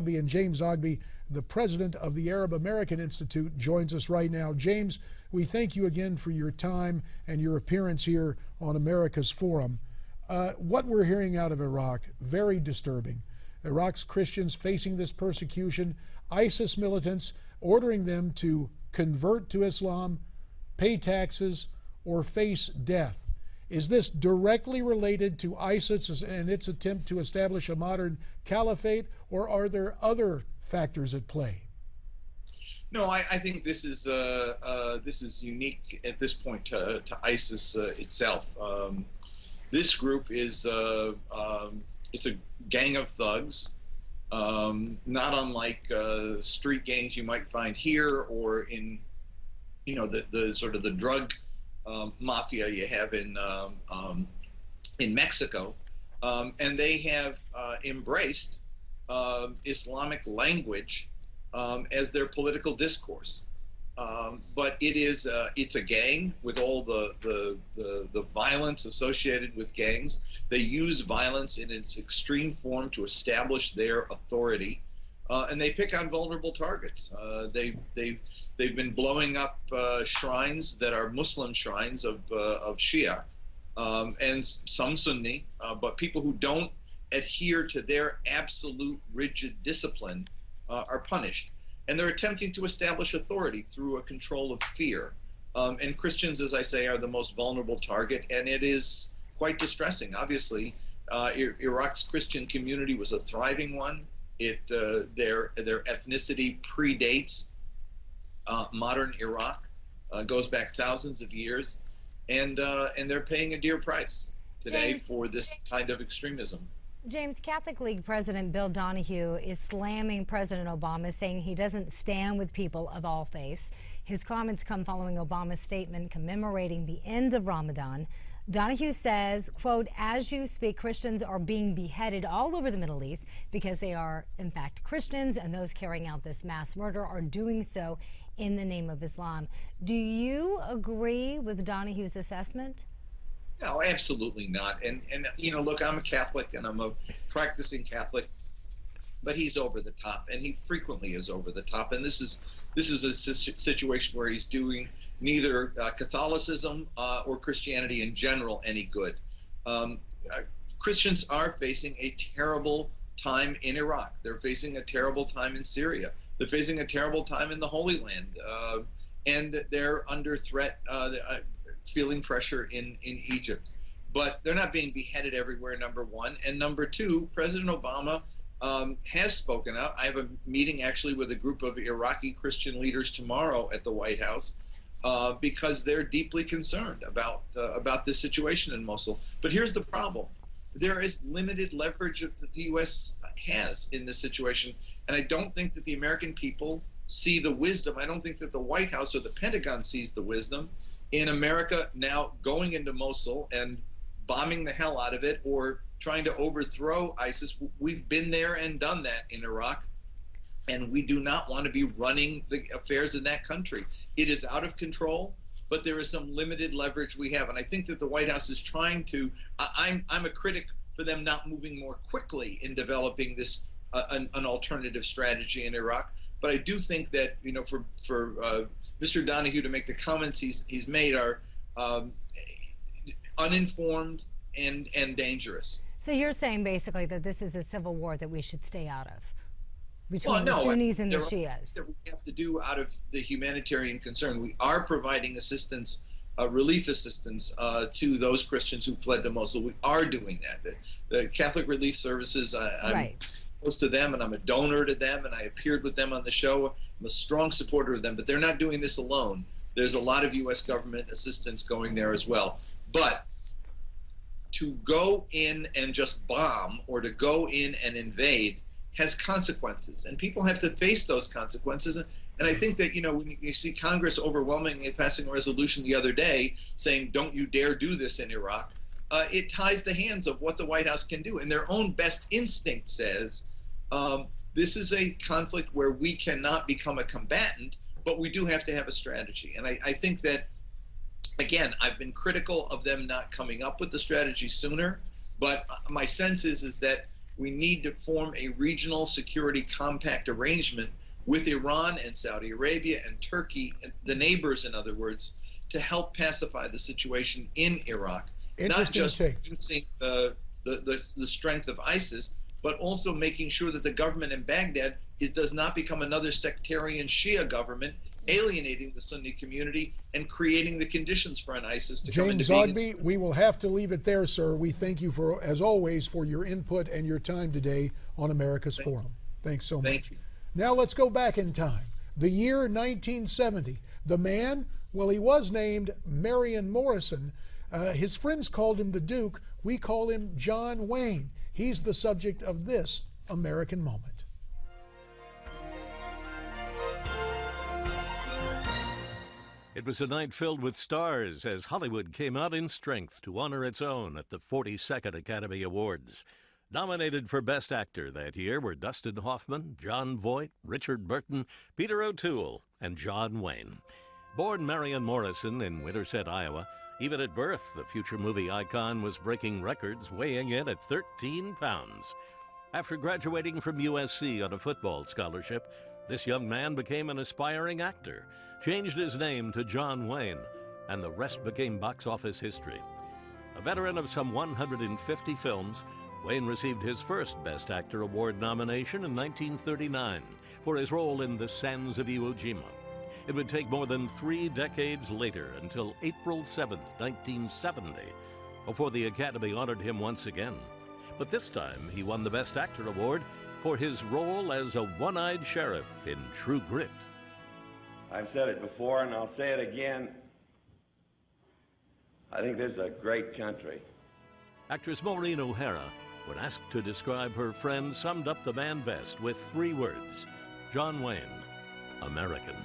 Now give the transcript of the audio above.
Zogby, and James Zogby, the president of the Arab American Institute, joins us right now. James, we thank you again for your time and your appearance here on America's Forum. What we're hearing out of Iraq, very disturbing. Iraq's Christians facing this persecution, ISIS militants ordering them to convert to Islam, pay taxes, or face death. Is this directly related to ISIS and its attempt to establish a modern caliphate, or are there other factors at play? No, I think this is unique at this point to ISIS itself. This group is it's a gang of thugs, not unlike street gangs you might find here, or in the sort of the drug mafia you have in Mexico, and they have embraced Islamic language as their political discourse. But it's a gang with all the violence associated with gangs. They use violence in its extreme form to establish their authority, and they pick on vulnerable targets. They've been blowing up shrines that are Muslim shrines of Shia, and some Sunni, but people who don't adhere to their absolute rigid discipline are punished. And they're attempting to establish authority through a control of fear. And Christians, as I say, are the most vulnerable target, and it is quite distressing. Obviously, Iraq's Christian community was a thriving one. Their ethnicity predates modern Iraq, goes back thousands of years, and they're paying a dear price today for this kind of extremism. James, Catholic League President Bill Donahue is slamming President Obama, saying he doesn't stand with people of all faiths. His comments come following Obama's statement commemorating the end of Ramadan. Donahue says, quote, "As you speak, Christians are being beheaded all over the Middle East because they are, in fact, Christians, and those carrying out this mass murder are doing so in the name of Islam." Do you agree with Donahue's assessment? No, absolutely not. And look, I'm a Catholic and I'm a practicing Catholic, but he's over the top, and he frequently is over the top. And this is a situation where he's doing neither Catholicism or Christianity in general any good. Christians are facing a terrible time in Iraq. They're facing a terrible time in Syria. They're facing a terrible time in the Holy Land, and they're under threat. Feeling pressure in Egypt, but they're not being beheaded everywhere, number one. And number two, President Obama has spoken out. I have a meeting actually with a group of Iraqi Christian leaders tomorrow at the White House because they're deeply concerned about this situation in Mosul. But here's the problem. There is limited leverage that the U.S. has in this situation, and I don't think that the American people see the wisdom. I don't think that the White House or the Pentagon sees the wisdom in America now going into Mosul and bombing the hell out of it, or trying to overthrow ISIS. We've been there and done that in Iraq, and we do not want to be running the affairs in that country. It is out of control, but there is some limited leverage we have. And I think that the White House is trying to, I'm a critic for them not moving more quickly in developing this, an alternative strategy in Iraq. But I do think that, for Mr. Donahue to make the comments he's made are uninformed and dangerous. So you're saying basically that this is a civil war that we should stay out of between the no, Sunnis and the there are Shias. things that we have to do out of the humanitarian concern. We are providing assistance, relief assistance to those Christians who fled to Mosul. We are doing that. The Catholic Relief Services, I'm close to them, and I'm a donor to them, and I appeared with them on the show. I'm a strong supporter of them, but they're not doing this alone. There's a lot of U.S. government assistance going there as well. But to go in and just bomb, or to go in and invade, has consequences, and people have to face those consequences. And I think that, when you see Congress overwhelmingly passing a resolution the other day saying, "Don't you dare do this in Iraq," it ties the hands of what the White House can do. And their own best instinct says, this is a conflict where we cannot become a combatant, but we do have to have a strategy. And I think that, again, I've been critical of them not coming up with the strategy sooner, but my sense is that we need to form a regional security compact arrangement with Iran and Saudi Arabia and Turkey, the neighbors, in other words, to help pacify the situation in Iraq. Not just reducing the strength of ISIS, but also making sure that the government in Baghdad does not become another sectarian Shia government, alienating the Sunni community and creating the conditions for an ISIS to come into being. James Zogby, we will have to leave it there, sir. We thank you, for, as always, for your input and your time today on America's Forum. Thanks so much. Thank you. Now let's go back in time. The year 1970. The man, well, he was named Marion Morrison. His friends called him the Duke. We call him John Wayne. He's the subject of this American moment. It was a night filled with stars as Hollywood came out in strength to honor its own at the 42nd Academy Awards. Nominated for Best Actor that year were Dustin Hoffman, Jon Voight, Richard Burton, Peter O'Toole, and John Wayne. Born Marion Morrison in Winterset, Iowa, even at birth, the future movie icon was breaking records, weighing in at 13 pounds. After graduating from USC on a football scholarship, this young man became an aspiring actor, changed his name to John Wayne, and the rest became box office history. A veteran of some 150 films, Wayne received his first Best Actor Award nomination in 1939 for his role in The Sands of Iwo Jima. It would take more than 3 decades later, until April 7, 1970, before the Academy honored him once again. But this time, he won the Best Actor Award for his role as a one-eyed sheriff in True Grit. I've said it before, and I'll say it again. I think this is a great country. Actress Maureen O'Hara, when asked to describe her friend, summed up the man best with 3 words: John Wayne, American.